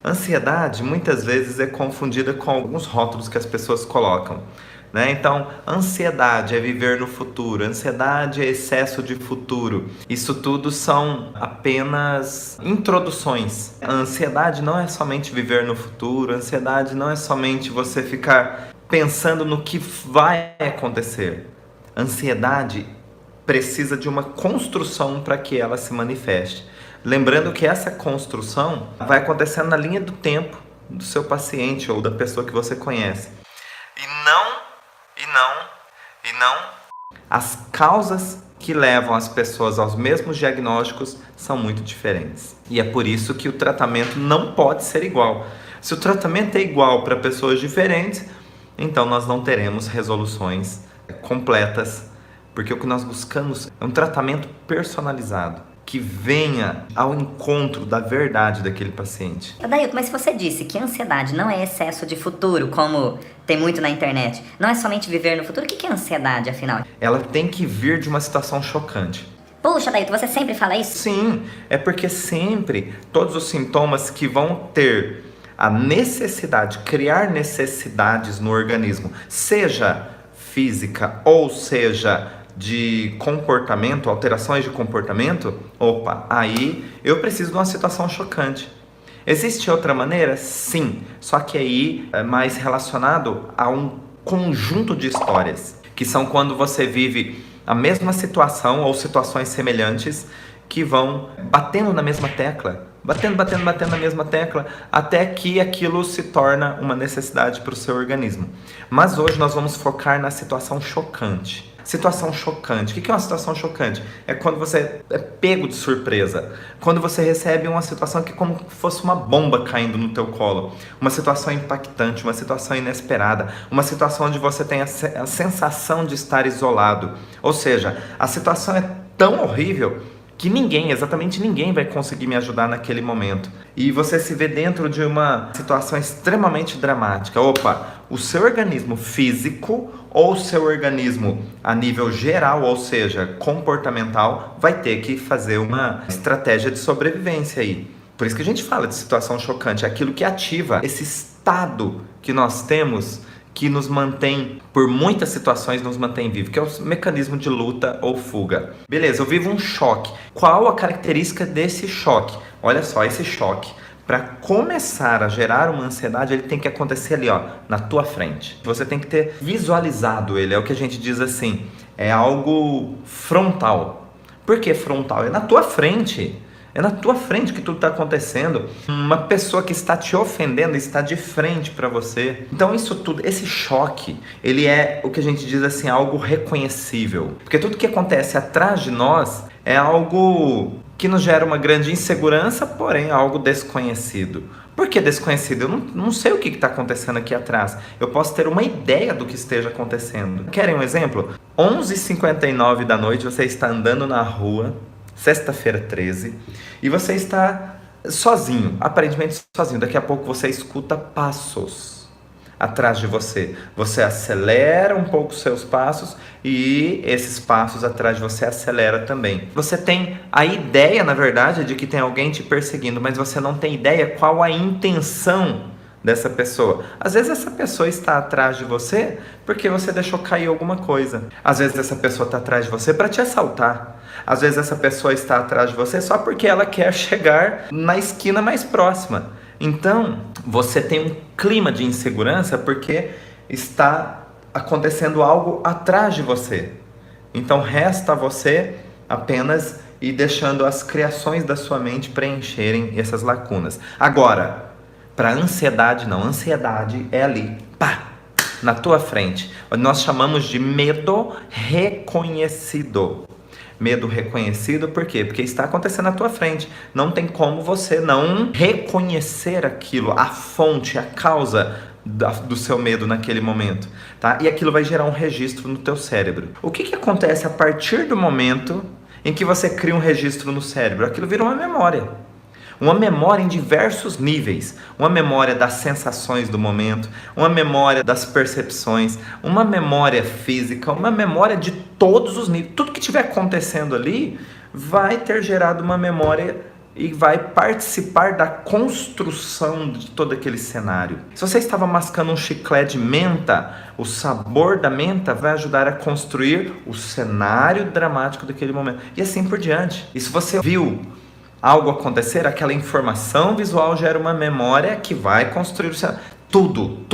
Ansiedade muitas vezes é confundida com alguns rótulos que as pessoas colocam, né? Então, ansiedade é viver no futuro, ansiedade é excesso de futuro. Isso tudo são apenas introduções. A ansiedade não é somente viver no futuro, a ansiedade não é somente você ficar pensando no que vai acontecer. A ansiedade precisa de uma construção para que ela se manifeste. Lembrando que essa construção vai acontecendo na linha do tempo do seu paciente ou da pessoa que você conhece. E não, as causas que levam as pessoas aos mesmos diagnósticos são muito diferentes. E é por isso que o tratamento não pode ser igual. Se o tratamento é igual para pessoas diferentes, então nós não teremos resoluções completas, porque o que nós buscamos é um tratamento personalizado, que venha ao encontro da verdade daquele paciente. Dailton, mas se você disse que a ansiedade não é excesso de futuro, como tem muito na internet, não é somente viver no futuro, o que é ansiedade, afinal? Ela tem que vir de uma situação chocante. Puxa, Dailton, você sempre fala isso? Sim, é porque sempre todos os sintomas que vão ter a necessidade, criar necessidades no organismo, seja física ou seja de comportamento, alterações de comportamento, aí eu preciso de uma situação chocante. Existe outra maneira? Sim, só que aí é mais relacionado a um conjunto de histórias, que são quando você vive a mesma situação ou situações semelhantes que vão batendo na mesma tecla, batendo na mesma tecla, até que aquilo se torna uma necessidade para o seu organismo. Mas hoje nós vamos focar na situação chocante. Situação chocante. O que é uma situação chocante? É quando você é pego de surpresa. Quando você recebe uma situação que é como se fosse uma bomba caindo no teu colo. Uma situação impactante, uma situação inesperada. Uma situação onde você tem a sensação de estar isolado. Ou seja, a situação é tão horrível que exatamente ninguém vai conseguir me ajudar naquele momento. E você se vê dentro de uma situação extremamente dramática. O seu organismo físico ou o seu organismo a nível geral, ou seja, comportamental, vai ter que fazer uma estratégia de sobrevivência aí. Por isso que a gente fala de situação chocante, é aquilo que ativa esse estado que nós temos, que nos mantém, por muitas situações, nos mantém vivo, que é o mecanismo de luta ou fuga. Beleza, eu vivo um choque. Qual a característica desse choque? Olha só, esse choque, para começar a gerar uma ansiedade, ele tem que acontecer ali, na tua frente. Você tem que ter visualizado ele, é o que a gente diz assim, é algo frontal. Por que frontal? É na tua frente. É na tua frente que tudo está acontecendo. Uma pessoa que está te ofendendo está de frente para você. Então isso tudo, esse choque, ele é o que a gente diz assim, algo reconhecível. Porque tudo que acontece atrás de nós é algo que nos gera uma grande insegurança, porém algo desconhecido. Por que desconhecido? Eu não sei o que está acontecendo aqui atrás. Eu posso ter uma ideia do que esteja acontecendo. Querem um exemplo? 11h59 da noite, você está andando na rua, sexta-feira 13, e você está sozinho, aparentemente sozinho. Daqui a pouco você escuta passos atrás de você. Você acelera um pouco os seus passos e esses passos atrás de você acelera também. Você tem a ideia, na verdade, de que tem alguém te perseguindo, mas você não tem ideia qual a intenção dessa pessoa. Às vezes essa pessoa está atrás de você porque você deixou cair alguma coisa. Às vezes essa pessoa está atrás de você para te assaltar. Às vezes essa pessoa está atrás de você só porque ela quer chegar na esquina mais próxima. Então, você tem um clima de insegurança porque está acontecendo algo atrás de você. Então, resta a você apenas ir deixando as criações da sua mente preencherem essas lacunas. Agora, para ansiedade não, ansiedade é ali, na tua frente. Nós chamamos de medo reconhecido. Medo reconhecido, por quê? Porque está acontecendo na tua frente. Não tem como você não reconhecer aquilo, a fonte, a causa do seu medo naquele momento, tá? E aquilo vai gerar um registro no teu cérebro. O que acontece a partir do momento em que você cria um registro no cérebro? Aquilo vira uma memória. Uma memória em diversos níveis. Uma memória das sensações do momento, uma memória das percepções, uma memória física, uma memória de todos os níveis. Tudo que estiver acontecendo ali vai ter gerado uma memória e vai participar da construção de todo aquele cenário. Se você estava mascando um chiclete de menta, o sabor da menta vai ajudar a construir o cenário dramático daquele momento. E assim por diante. E se você viu algo acontecer, aquela informação visual gera uma memória que vai construir o cenário. Tudo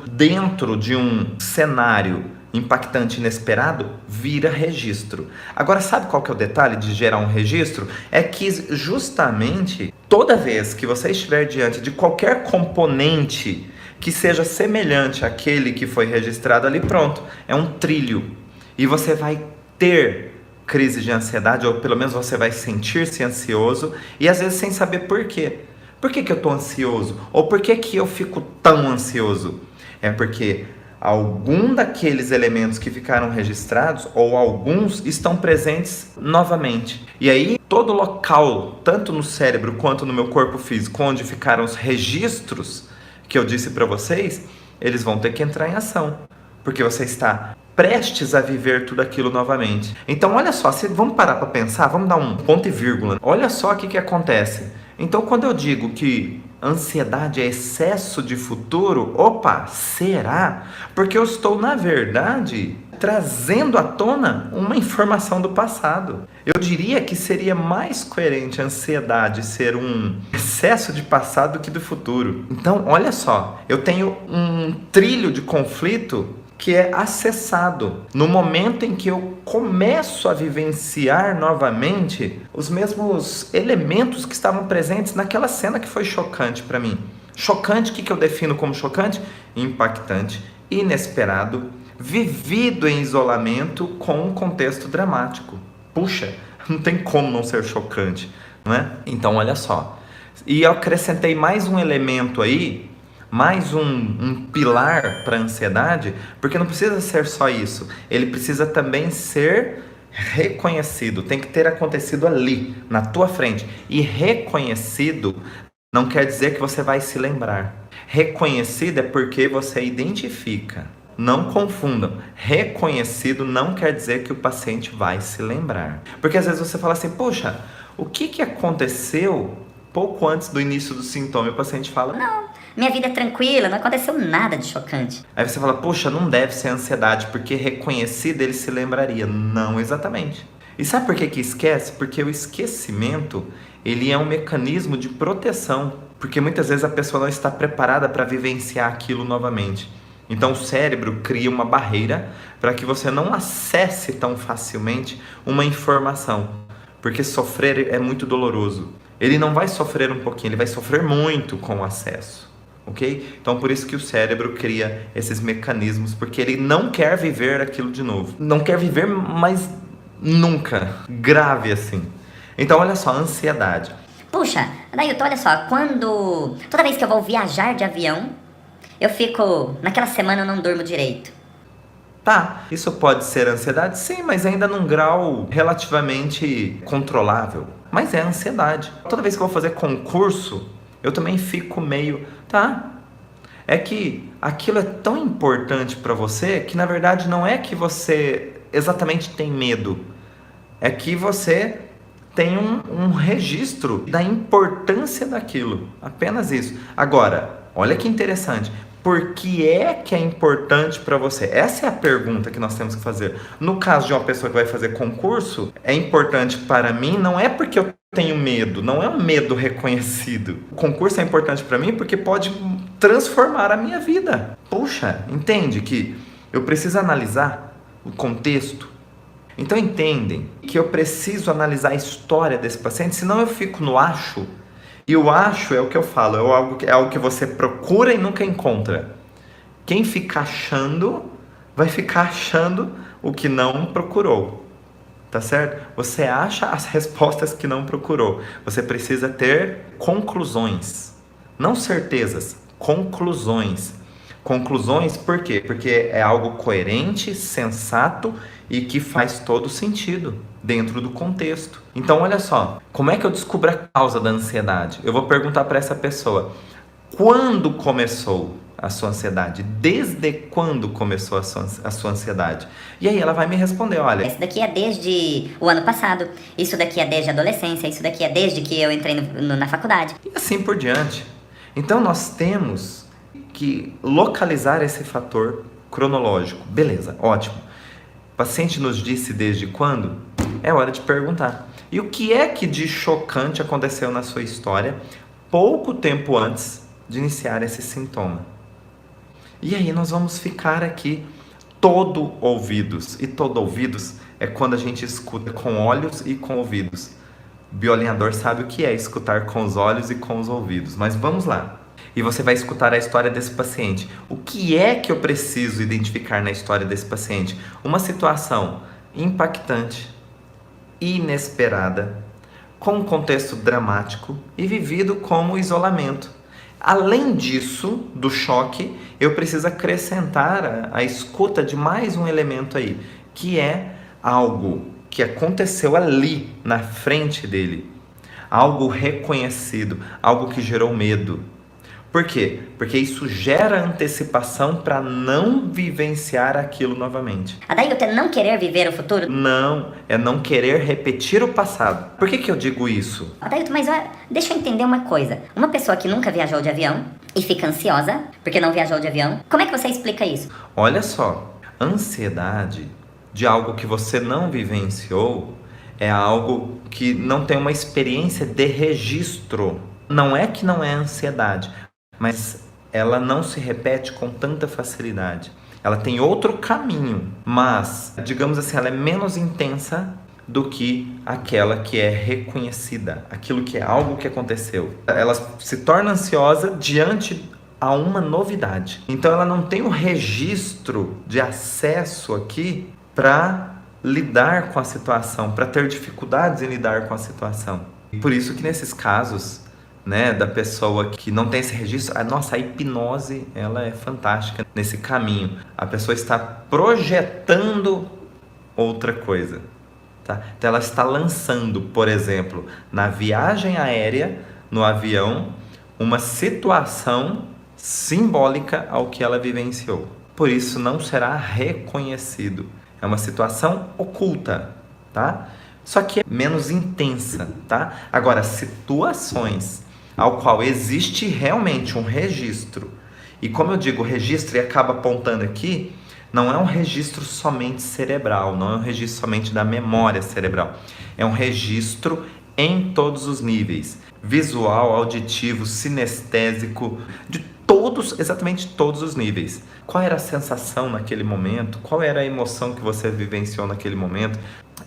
dentro de um cenário impactante, inesperado, vira registro. Agora, sabe qual que é o detalhe de gerar um registro? É que justamente toda vez que você estiver diante de qualquer componente que seja semelhante àquele que foi registrado ali, pronto, é um trilho. E você vai ter crise de ansiedade, ou pelo menos você vai sentir-se ansioso, e às vezes sem saber por quê. Por que eu estou ansioso? Ou por que eu fico tão ansioso? É porque algum daqueles elementos que ficaram registrados, ou alguns, estão presentes novamente. E aí, todo local, tanto no cérebro quanto no meu corpo físico, onde ficaram os registros que eu disse para vocês, eles vão ter que entrar em ação. Porque você está prestes a viver tudo aquilo novamente. Então, olha só, vamos parar para pensar, vamos dar um ponto e vírgula. Olha só o que acontece. Então, quando eu digo que ansiedade é excesso de futuro, opa, será? Porque eu estou, na verdade, trazendo à tona uma informação do passado. Eu diria que seria mais coerente a ansiedade ser um excesso de passado do que do futuro. Então, olha só, eu tenho um trilho de conflito que é acessado no momento em que eu começo a vivenciar novamente os mesmos elementos que estavam presentes naquela cena que foi chocante para mim. Chocante, o que eu defino como chocante? Impactante, inesperado, vivido em isolamento com um contexto dramático. Puxa, não tem como não ser chocante, não é? Então, olha só. E eu acrescentei mais um elemento aí, mais um pilar para a ansiedade, porque não precisa ser só isso. Ele precisa também ser reconhecido. Tem que ter acontecido ali, na tua frente. E reconhecido não quer dizer que você vai se lembrar. Reconhecido é porque você identifica. Não confundam. Reconhecido não quer dizer que o paciente vai se lembrar. Porque às vezes você fala assim, poxa, o que aconteceu pouco antes do início do sintoma? E o paciente fala, não, minha vida é tranquila, não aconteceu nada de chocante. Aí você fala, poxa, não deve ser ansiedade, porque reconhecido ele se lembraria. Não exatamente. E sabe por que esquece? Porque o esquecimento, ele é um mecanismo de proteção. Porque muitas vezes a pessoa não está preparada para vivenciar aquilo novamente. Então o cérebro cria uma barreira para que você não acesse tão facilmente uma informação. Porque sofrer é muito doloroso. Ele não vai sofrer um pouquinho, ele vai sofrer muito com o acesso. Ok? Então por isso que o cérebro cria esses mecanismos, porque ele não quer viver aquilo de novo. Não quer viver, mas nunca. Grave assim. Então olha só, ansiedade. Puxa, Adailton, olha só, toda vez que eu vou viajar de avião, eu fico, naquela semana eu não durmo direito. Tá, isso pode ser ansiedade? Sim, mas ainda num grau relativamente controlável. Mas é ansiedade. Toda vez que eu vou fazer concurso, eu também fico meio, tá? É que aquilo é tão importante para você que na verdade não é que você exatamente tem medo. É que você tem um registro da importância daquilo. Apenas isso. Agora, olha que interessante. Por que é importante para você? Essa é a pergunta que nós temos que fazer. No caso de uma pessoa que vai fazer concurso, é importante para mim, não é porque eu tenho medo, não é um medo reconhecido. O concurso é importante para mim porque pode transformar a minha vida. Puxa, entende que eu preciso analisar o contexto. Então entendem que eu preciso analisar a história desse paciente, senão eu fico no acho. E o acho é o que eu falo, é algo que você procura e nunca encontra. Quem fica achando, vai ficar achando o que não procurou. Tá certo? Você acha as respostas que não procurou. Você precisa ter conclusões. Não certezas, conclusões. Conclusões por quê? Porque é algo coerente, sensato e que faz todo sentido dentro do contexto. Então olha só, como é que eu descubro a causa da ansiedade? Eu vou perguntar para essa pessoa, Quando começou a sua ansiedade? Desde quando começou a sua ansiedade? E aí ela vai me responder, olha... Isso daqui é desde o ano passado, isso daqui é desde a adolescência, isso daqui é desde que eu entrei na faculdade. E assim por diante. Então nós temos que localizar esse fator cronológico. Beleza, ótimo. O paciente nos disse desde quando? É hora de perguntar. E o que é que de chocante aconteceu na sua história pouco tempo antes de iniciar esse sintoma? E aí nós vamos ficar aqui todo ouvidos. E todo ouvidos é quando a gente escuta com olhos e com ouvidos. O bioalinhador sabe o que é escutar com os olhos e com os ouvidos. Mas vamos lá. E você vai escutar a história desse paciente. O que é que eu preciso identificar na história desse paciente? Uma situação impactante, inesperada, com um contexto dramático e vivido como isolamento. Além disso, do choque, eu preciso acrescentar a escuta de mais um elemento aí, que é algo que aconteceu ali, na frente dele. Algo reconhecido, algo que gerou medo. Por quê? Porque isso gera antecipação para não vivenciar aquilo novamente. Adailton, não querer viver o futuro? Não, é não querer repetir o passado. Por que eu digo isso? Adailton, mas deixa eu entender uma coisa. Uma pessoa que nunca viajou de avião e fica ansiosa porque não viajou de avião, como é que você explica isso? Olha só, ansiedade de algo que você não vivenciou é algo que não tem uma experiência de registro. Não é que não é ansiedade, mas ela não se repete com tanta facilidade. Ela tem outro caminho, mas, digamos assim, ela é menos intensa do que aquela que é reconhecida, aquilo que é algo que aconteceu. Ela se torna ansiosa diante a uma novidade. Então ela não tem um registro de acesso aqui para lidar com a situação, para ter dificuldades em lidar com a situação. Por isso que nesses casos, né, da pessoa que não tem esse registro, a hipnose, ela é fantástica nesse caminho. A pessoa está projetando outra coisa, tá? Então ela está lançando, por exemplo, na viagem aérea, no avião, uma situação simbólica ao que ela vivenciou. Por isso não será reconhecido. É uma situação oculta, tá? Só que é menos intensa, tá? Agora, situações ao qual existe realmente um registro, e como eu digo, registro, e acaba apontando aqui, não é um registro somente cerebral, não é um registro somente da memória cerebral, é um registro em todos os níveis, visual, auditivo, sinestésico, de todos, exatamente todos os níveis. Qual era a sensação naquele momento? Qual era a emoção que você vivenciou naquele momento?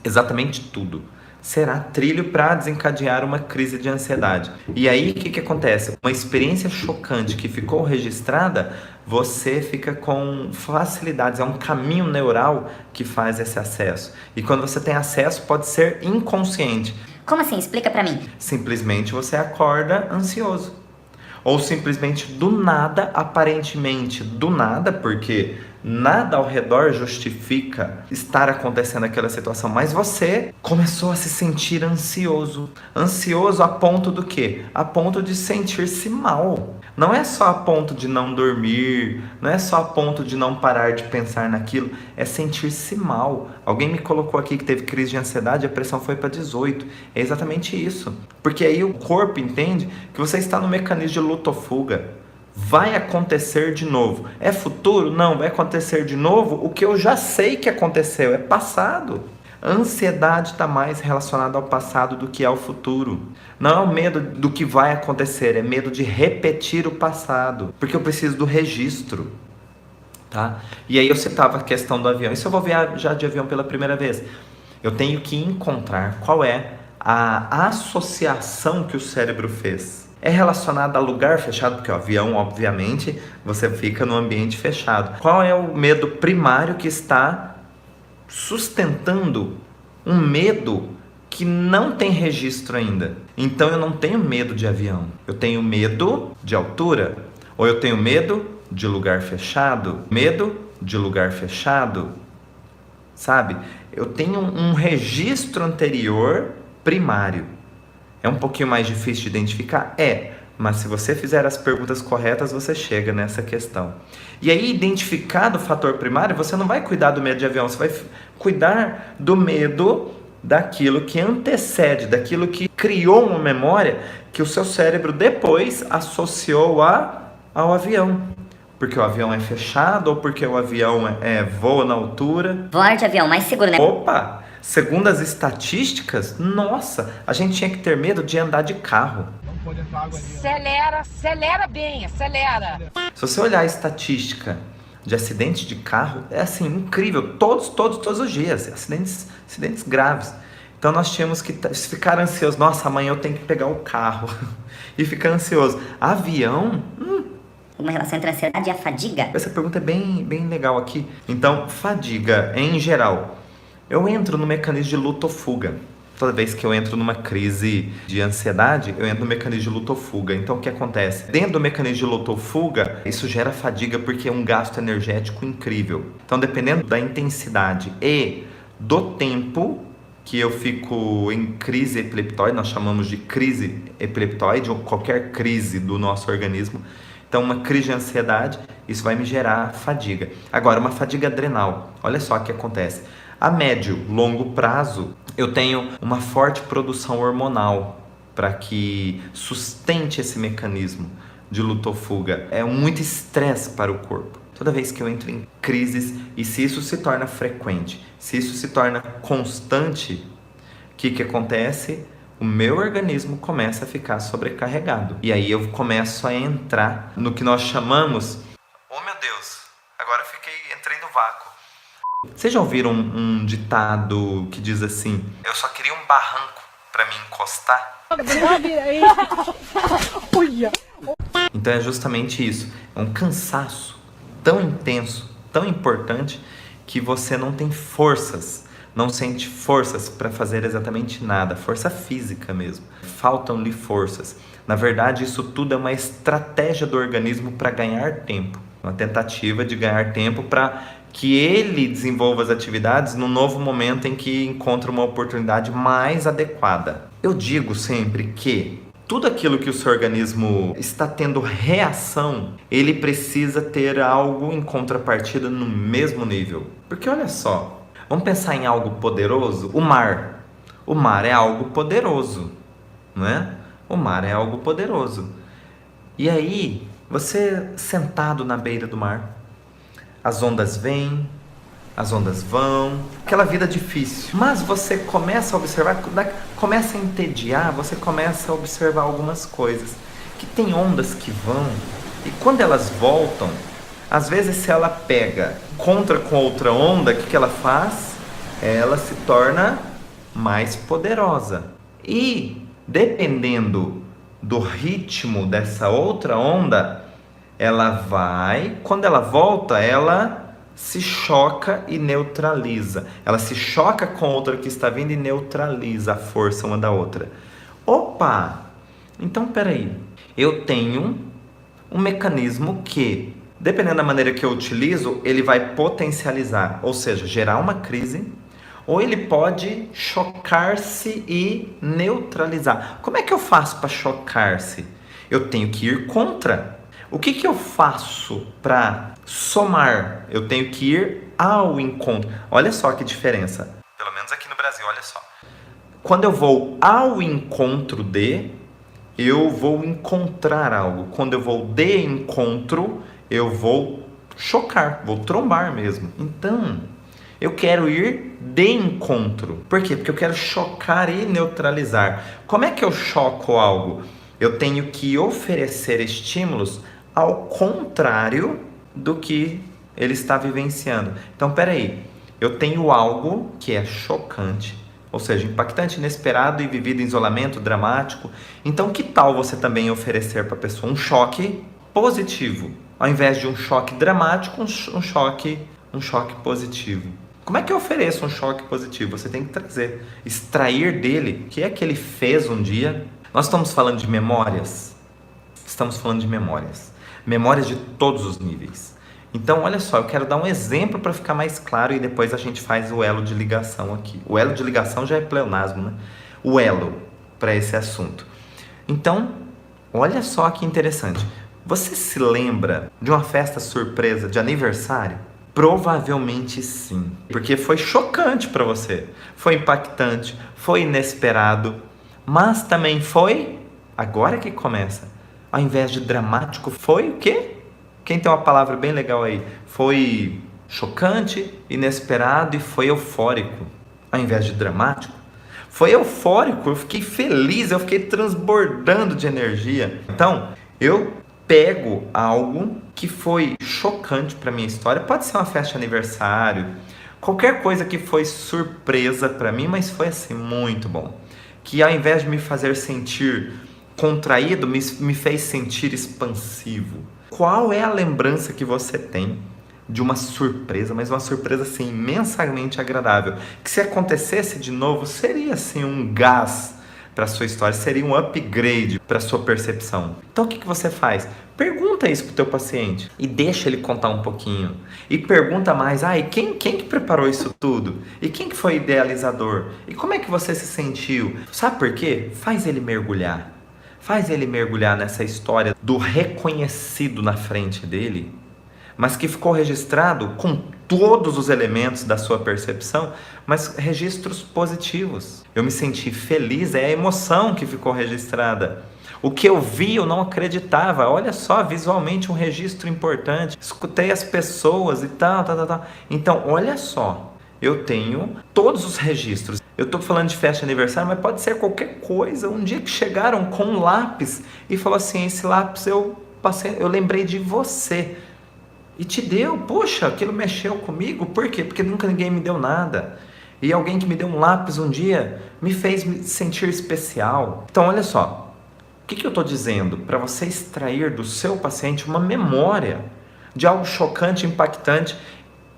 Exatamente tudo. Será trilho para desencadear uma crise de ansiedade. E aí, o que acontece? Uma experiência chocante que ficou registrada, você fica com facilidades. É um caminho neural que faz esse acesso. E quando você tem acesso, pode ser inconsciente. Como assim? Explica pra mim. Simplesmente você acorda ansioso. Ou simplesmente do nada, aparentemente do nada, porque nada ao redor justifica estar acontecendo aquela situação, mas você começou a se sentir ansioso. Ansioso a ponto do quê? A ponto de sentir-se mal. Não é só a ponto de não dormir, não é só a ponto de não parar de pensar naquilo, é sentir-se mal. Alguém me colocou aqui que teve crise de ansiedade, a pressão foi para 18. É exatamente isso. Porque aí o corpo entende que você está no mecanismo de luta ou fuga. Vai acontecer de novo. É futuro? Não, vai acontecer de novo o que eu já sei que aconteceu, é passado. A ansiedade está mais relacionada ao passado do que ao futuro. Não é o medo do que vai acontecer, é medo de repetir o passado, porque eu preciso do registro, tá? E aí eu citava a questão do avião. E se eu vou viajar de avião pela primeira vez? Eu tenho que encontrar qual é a associação que o cérebro fez. É relacionado a lugar fechado, porque o avião, obviamente, você fica no ambiente fechado. Qual é o medo primário que está sustentando um medo que não tem registro ainda? Então eu não tenho medo de avião, eu tenho medo de altura, ou eu tenho medo de lugar fechado, medo de lugar fechado, sabe? Eu tenho um registro anterior primário. É um pouquinho mais difícil de identificar? É, Mas se você fizer as perguntas corretas, você chega nessa questão. E aí, identificado o fator primário, você não vai cuidar do medo de avião, você vai cuidar do medo daquilo que antecede, daquilo que criou uma memória que o seu cérebro depois associou ao avião. Porque o avião é fechado ou porque o avião voa na altura. Voar de avião, mais seguro, né? Opa! Segundo as estatísticas, nossa, a gente tinha que ter medo de andar de carro. Acelera, acelera bem, acelera. Se você olhar a estatística de acidentes de carro, é assim, incrível. Todos os dias. Acidentes graves. Então nós tínhamos que ficar ansiosos. Nossa, amanhã eu tenho que pegar o carro. E ficar ansioso. Avião? Uma relação entre a ansiedade e a fadiga? Essa pergunta é bem legal aqui. Então, fadiga, em geral. Eu entro no mecanismo de luta ou fuga. Toda vez que eu entro numa crise de ansiedade, eu entro no mecanismo de luta ou fuga. Então, o que acontece? Dentro do mecanismo de luta ou fuga, isso gera fadiga porque é um gasto energético incrível. Então, dependendo da intensidade e do tempo que eu fico em crise epileptóide, nós chamamos de crise epileptóide, ou qualquer crise do nosso organismo. Então, uma crise de ansiedade, isso vai me gerar fadiga. Agora, uma fadiga adrenal. Olha só o que acontece. A médio, longo prazo, eu tenho uma forte produção hormonal para que sustente esse mecanismo de luta ou fuga. É muito estresse para o corpo. Toda vez que eu entro em crises, e se isso se torna frequente, se isso se torna constante, o que acontece? O meu organismo começa a ficar sobrecarregado. E aí eu começo a entrar no que nós chamamos... Oh meu Deus, agora entrei no vácuo. Vocês já ouviram um ditado que diz assim: eu só queria um barranco para me encostar? Então é justamente isso. É um cansaço tão intenso, tão importante, que você não tem forças, não sente forças para fazer exatamente nada. Força física mesmo. Faltam-lhe forças. Na verdade, isso tudo é uma estratégia do organismo para ganhar tempo. Uma tentativa de ganhar tempo para que ele desenvolva as atividades no novo momento em que encontra uma oportunidade mais adequada. Eu digo sempre que tudo aquilo que o seu organismo está tendo reação, ele precisa ter algo em contrapartida no mesmo nível. Porque olha só, vamos pensar em algo poderoso? O mar. O mar é algo poderoso, não é? O mar é algo poderoso. E aí, você sentado na beira do mar, as ondas vêm, as ondas vão, aquela vida difícil. Mas você começa a observar, começa a entediar, você começa a observar algumas coisas. Que tem ondas que vão, e quando elas voltam, às vezes se ela pega contra com outra onda, o que ela faz? Ela se torna mais poderosa. E dependendo do ritmo dessa outra onda, ela vai, quando ela volta, ela se choca e neutraliza. Ela se choca com outra que está vindo e neutraliza a força uma da outra. Opa! Então, peraí. Eu tenho um mecanismo que, dependendo da maneira que eu utilizo, ele vai potencializar, ou seja, gerar uma crise, ou ele pode chocar-se e neutralizar. Como é que eu faço para chocar-se? Eu tenho que ir contra. O que eu faço para somar? Eu tenho que ir ao encontro. Olha só que diferença. Pelo menos aqui no Brasil, olha só. Quando eu vou ao encontro de, eu vou encontrar algo. Quando eu vou de encontro, eu vou chocar, vou trombar mesmo. Então, eu quero ir de encontro. Por quê? Porque eu quero chocar e neutralizar. Como é que eu choco algo? Eu tenho que oferecer estímulos ao contrário do que ele está vivenciando. Então, peraí, eu tenho algo que é chocante, ou seja, impactante, inesperado e vivido em isolamento, dramático. Então, que tal você também oferecer para a pessoa um choque positivo? Ao invés de um choque dramático, um choque positivo. Como é que eu ofereço um choque positivo? Você tem que trazer, extrair dele o que é que ele fez um dia. Nós estamos falando de memórias. Estamos falando de memórias. Memórias de todos os níveis. Então, olha só, eu quero dar um exemplo para ficar mais claro e depois a gente faz o elo de ligação aqui. O elo de ligação já é pleonasmo, né? O elo para esse assunto. Então, Olha só que interessante. Você se lembra de uma festa surpresa de aniversário? Provavelmente sim, porque foi chocante para você, foi impactante, foi inesperado, mas também foi, agora que começa, ao invés de dramático, foi o quê? Quem tem uma palavra bem legal aí? Foi chocante, inesperado e foi eufórico, ao invés de dramático. Foi eufórico, eu fiquei feliz, eu fiquei transbordando de energia. Então, eu pego algo que foi chocante para minha história, pode ser uma festa de aniversário, qualquer coisa que foi surpresa para mim, mas foi assim muito bom, que ao invés de me fazer sentir contraído, me fez sentir expansivo. Qual é a lembrança que você tem de uma surpresa, mas uma surpresa assim imensamente agradável, que se acontecesse de novo seria assim um gás para sua história, seria um upgrade para sua percepção? Então o que você faz? Pergunta isso pro teu paciente e deixa ele contar um pouquinho. E pergunta mais, e quem que preparou isso tudo? E quem que foi idealizador? E como é que você se sentiu? Sabe por quê? Faz ele mergulhar. Faz ele mergulhar nessa história do reconhecido na frente dele, mas que ficou registrado com todos os elementos da sua percepção, mas registros positivos. Eu me senti feliz, é a emoção que ficou registrada. O que eu vi, eu não acreditava. Olha só, visualmente um registro importante. Escutei as pessoas e tal. Então, olha só, eu tenho todos os registros. Eu estou falando de festa de aniversário, mas pode ser qualquer coisa. Um dia que chegaram com um lápis e falou assim, esse lápis eu lembrei de você. E te deu, poxa, aquilo mexeu comigo. Por quê? Porque nunca ninguém me deu nada. E alguém que me deu um lápis um dia me fez me sentir especial. Então, olha só. O que eu estou dizendo? Para você extrair do seu paciente uma memória de algo chocante, impactante,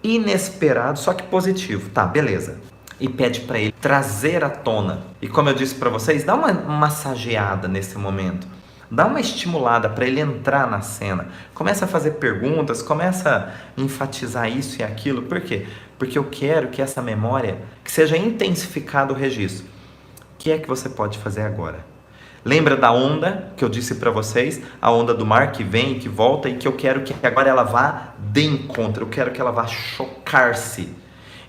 inesperado, só que positivo. Tá, beleza. E pede para ele trazer à tona. E como eu disse para vocês, dá uma massageada nesse momento. Dá uma estimulada para ele entrar na cena. Começa a fazer perguntas, começa a enfatizar isso e aquilo. Por quê? Porque eu quero que essa memória, que seja intensificado o registro. O que é que você pode fazer agora? Lembra da onda que eu disse para vocês? A onda do mar que vem e que volta e que eu quero que agora ela vá de encontro. Eu quero que ela vá chocar-se.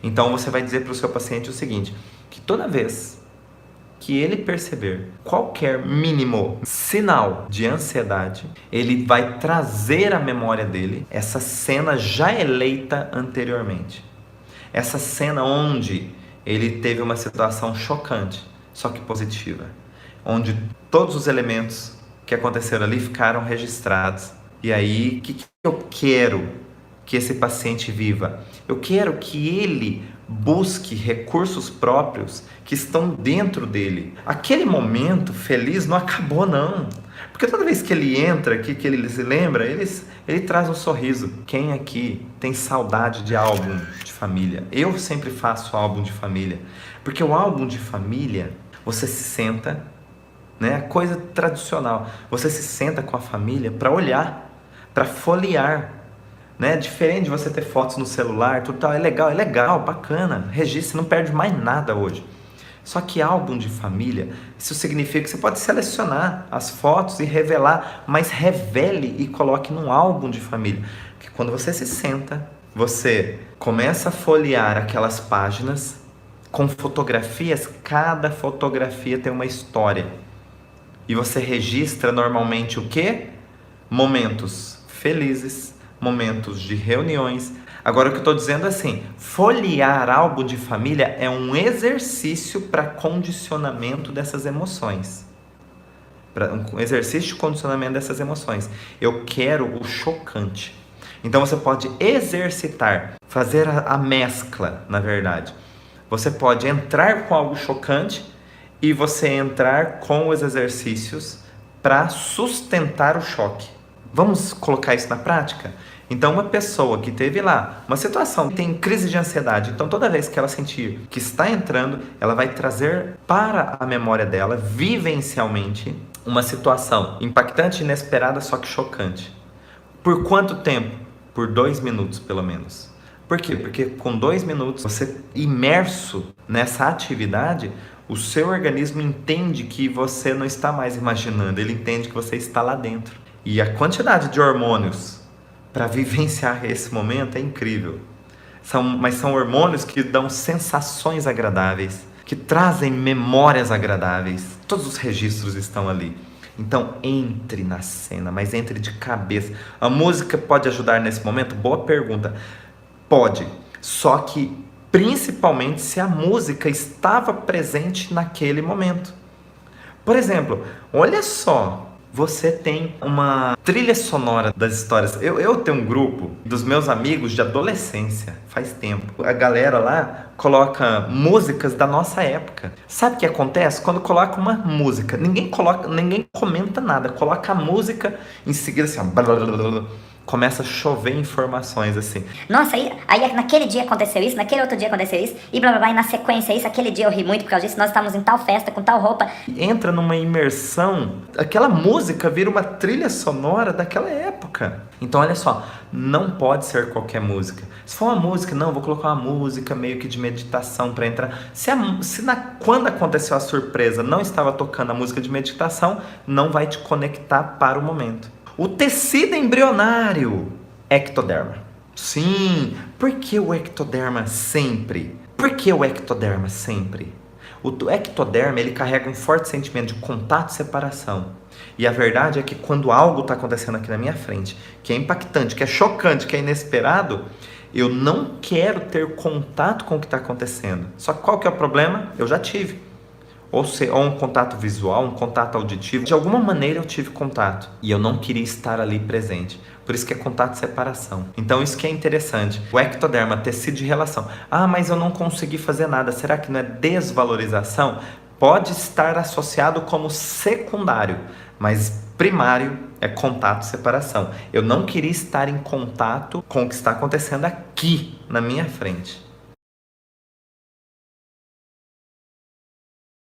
Então você vai dizer para o seu paciente o seguinte, que toda vez que ele perceber qualquer mínimo sinal de ansiedade, ele vai trazer à memória dele essa cena já eleita anteriormente. Essa cena onde ele teve uma situação chocante, só que positiva. Onde todos os elementos que aconteceram ali ficaram registrados. E aí, o que eu quero que esse paciente viva? Eu quero que ele busque recursos próprios que estão dentro dele. Aquele momento feliz não acabou não. Porque toda vez que ele entra aqui, que ele se lembra, ele traz um sorriso. Quem aqui tem saudade de álbum de família? Eu sempre faço álbum de família. Porque o álbum de família, você se senta, né? Coisa tradicional. Você se senta com a família para olhar, para folhear. Né? Diferente de você ter fotos no celular, tudo tal, é legal, bacana, registre, não perde mais nada hoje. Só que álbum de família, isso significa que você pode selecionar as fotos e revelar, mas revele e coloque num álbum de família. Porque quando você se senta, você começa a folhear aquelas páginas com fotografias, cada fotografia tem uma história. E você registra normalmente o quê? Momentos felizes, momentos de reuniões. Agora o que eu estou dizendo é assim, folhear álbum de família é um exercício para condicionamento dessas emoções. Um exercício de condicionamento dessas emoções. Eu quero o chocante. Então você pode exercitar, fazer a mescla, na verdade. Você pode entrar com algo chocante e você entrar com os exercícios para sustentar o choque. Vamos colocar isso na prática? Então uma pessoa que teve lá uma situação, tem crise de ansiedade, então toda vez que ela sentir que está entrando, ela vai trazer para a memória dela, vivencialmente, uma situação impactante, inesperada, só que chocante. Por quanto tempo? Por 2 minutos, pelo menos. Por quê? Porque com 2 minutos, você imerso nessa atividade, O seu organismo entende que você não está mais imaginando, ele entende que você está lá dentro. E a quantidade de hormônios para vivenciar esse momento é incrível. Mas são hormônios que dão sensações agradáveis, que trazem memórias agradáveis. Todos os registros estão ali. Então entre na cena, mas entre de cabeça. A música pode ajudar nesse momento? Boa pergunta. Pode, só que principalmente se a música estava presente naquele momento. Por exemplo, olha só, você tem uma trilha sonora das histórias. Eu tenho um grupo dos meus amigos de adolescência, faz tempo. A galera lá coloca músicas da nossa época. Sabe o que acontece? Quando coloca uma música, ninguém comenta nada, coloca a música em seguida assim, ó, começa a chover informações assim. Nossa, aí naquele dia aconteceu isso, naquele outro dia aconteceu isso, e blá blá blá, e na sequência isso, aquele dia eu ri muito por causa disso, nós estávamos em tal festa, com tal roupa. Entra numa imersão, aquela música vira uma trilha sonora daquela época. Então olha só, não pode ser qualquer música. Se for uma música, não, vou colocar uma música meio que de meditação para entrar. Quando aconteceu a surpresa não estava tocando a música de meditação, não vai te conectar para o momento. O tecido embrionário, ectoderma. Sim, por que o ectoderma sempre? Por que o ectoderma sempre? O ectoderma, ele carrega um forte sentimento de contato e separação. E a verdade é que quando algo está acontecendo aqui na minha frente, que é impactante, que é chocante, que é inesperado, eu não quero ter contato com o que está acontecendo. Só que qual que é o problema? Eu já tive. Ou um contato visual, um contato auditivo. De alguma maneira eu tive contato e eu não queria estar ali presente. Por isso que é contato e separação. Então isso que é interessante. O ectoderma, tecido de relação. Ah, mas eu não consegui fazer nada. Será que não é desvalorização? Pode estar associado como secundário, mas primário é contato e separação. Eu não queria estar em contato com o que está acontecendo aqui na minha frente.